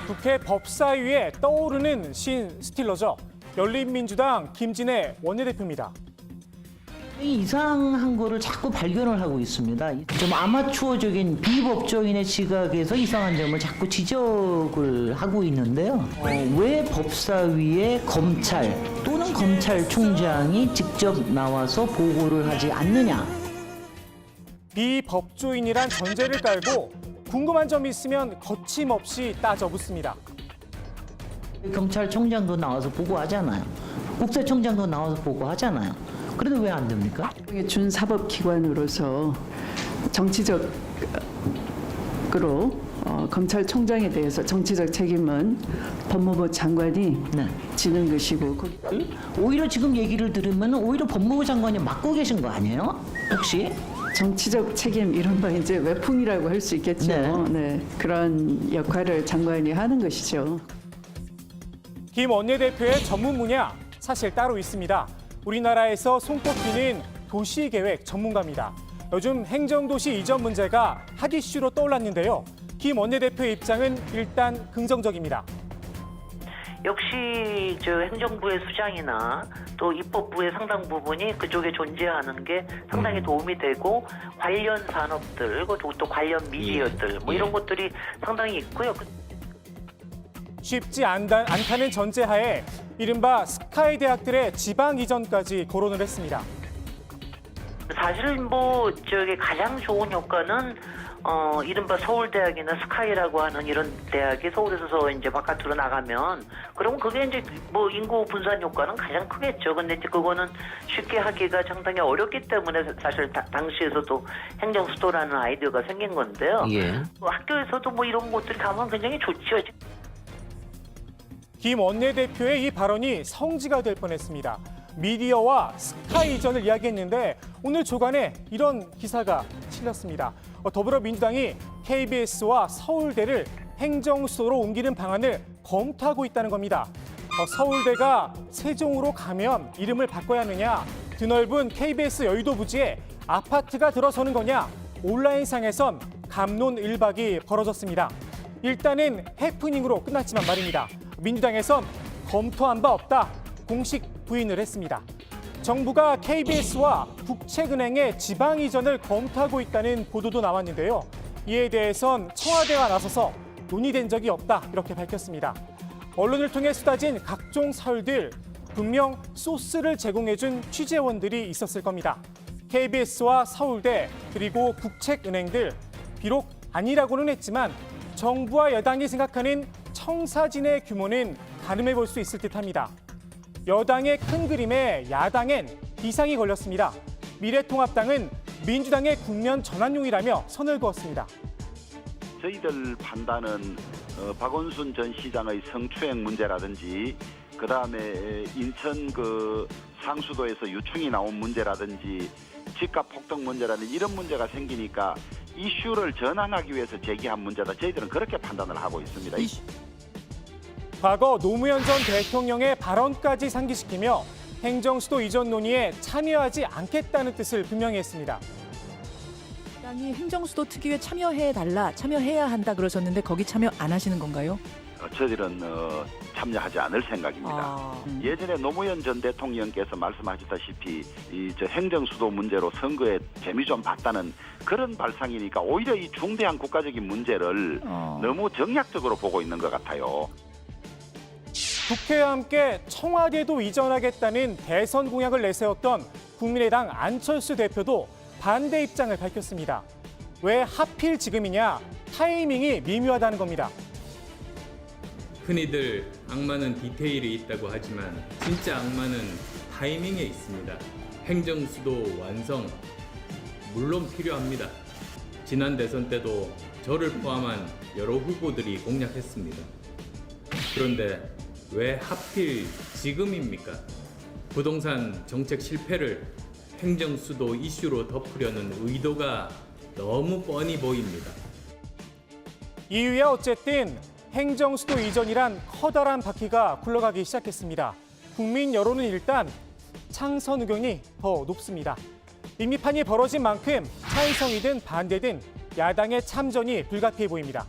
국회 법사위에 떠오르는 신 스틸러죠. 열린민주당 김진애 원내대표입니다. 이상한 거를 자꾸 발견을 하고 있습니다. 좀 아마추어적인 비법조인의 시각에서 이상한 점을 자꾸 지적을 하고 있는데요. 왜 법사위에 검찰 또는 검찰총장이 직접 나와서 보고를 하지 않느냐. 비법조인이란 전제를 깔고 궁금한 점이 있으면 거침없이 따져붙습니다. 경찰총장도 나와서 보고하잖아요. 국세청장도 나와서 보고하잖아요. 그래도 왜 안 됩니까? 준사법기관으로서 정치적으로 검찰총장에 대해서 정치적 책임은 법무부 장관이 지는 것이고 오히려 지금 얘기를 들으면 오히려 법무부 장관이 맡고 계신 거 아니에요? 혹시? 정치적 책임 이른바 이제 외풍이라고 할 수 있겠죠. 네, 그런 역할을 장관이 하는 것이죠. 김 원내대표의 전문 분야 사실 따로 있습니다. 우리나라에서 손꼽히는 도시계획 전문가입니다. 요즘 행정도시 이전 문제가 핫 이슈로 떠올랐는데요. 김 원내대표의 입장은 일단 긍정적입니다. 역시 행정부의 수장이나 또 입법부의 상당 부분이 그쪽에 존재하는 게 상당히 도움이 되고 관련 산업들, 또 관련 미디어들 이런 것들이 상당히 있고요. 쉽지 않다는 전제하에 이른바 스카이 대학들의 지방 이전까지 거론을 했습니다. 사실 가장 좋은 효과는 이른바 서울대학이나 스카이라고 하는 이런 대학이 서울에서 이제 바깥으로 나가면 그러면 그게 이제 인구 분산 효과는 가장 크겠죠. 근데 이제 그거는 쉽게 하기가 상당히 어렵기 때문에 사실 당시에서도 행정수도라는 아이디어가 생긴 건데요. 학교에서도 이런 곳들이 가면 굉장히 좋죠. 김 원내대표의 이 발언이 성지가 될 뻔했습니다. 미디어와 스카이 이전을 이야기했는데 오늘 조간에 이런 기사가 실렸습니다. 더불어민주당이 KBS와 서울대를 행정수도로 옮기는 방안을 검토하고 있다는 겁니다. 서울대가 세종으로 가면 이름을 바꿔야 하느냐, 드넓은 KBS 여의도 부지에 아파트가 들어서는 거냐, 온라인상에선 갑론을박이 벌어졌습니다. 일단은 해프닝으로 끝났지만 말입니다. 민주당에선 검토한 바 없다, 공식 부인을 했습니다. 정부가 KBS와 국책은행의 지방 이전을 검토하고 있다는 보도도 나왔는데요. 이에 대해선 청와대가 나서서 논의된 적이 없다 이렇게 밝혔습니다. 언론을 통해 쏟아진 각종 설들, 분명 소스를 제공해준 취재원들이 있었을 겁니다. KBS와 서울대 그리고 국책은행들 비록 아니라고는 했지만 정부와 여당이 생각하는 청사진의 규모는 가늠해 볼 수 있을 듯합니다. 여당의 큰 그림에 야당엔 비상이 걸렸습니다. 미래통합당은 민주당의 국면 전환용이라며 선을 그었습니다. 저희들 판단은 박원순 전 시장의 성추행 문제라든지 그다음에 인천 상수도에서 유충이 나온 문제라든지 집값 폭등 문제라든지 이런 문제가 생기니까 이슈를 전환하기 위해서 제기한 문제다. 저희들은 그렇게 판단을 하고 있습니다. 과거 노무현 전 대통령의 발언까지 상기시키며 행정수도 이전 논의에 참여하지 않겠다는 뜻을 분명히 했습니다. 당이 행정수도 특위에 참여해야 한다 그러셨는데 거기 참여 안 하시는 건가요? 저희들은 참여하지 않을 생각입니다. 예전에 노무현 전 대통령께서 말씀하셨다시피 행정수도 문제로 선거에 재미 좀 봤다는 그런 발상이니까 오히려 이 중대한 국가적인 문제를 너무 정략적으로 보고 있는 것 같아요. 국회와 함께 청와대도 이전하겠다는 대선 공약을 내세웠던 국민의당 안철수 대표도 반대 입장을 밝혔습니다. 왜 하필 지금이냐? 타이밍이 미묘하다는 겁니다. 흔히들 악마는 디테일이 있다고 하지만 진짜 악마는 타이밍에 있습니다. 행정수도 완성 물론 필요합니다. 지난 대선 때도 저를 포함한 여러 후보들이 공약했습니다. 그런데 왜 하필 지금입니까? 부동산 정책 실패를 행정수도 이슈로 덮으려는 의도가 너무 뻔히 보입니다. 이유야 어쨌든 행정수도 이전이란 커다란 바퀴가 굴러가기 시작했습니다. 국민 여론은 일단 창선 의견이 더 높습니다. 임미판이 벌어진 만큼 찬성이든 반대든 야당의 참전이 불가피해 보입니다.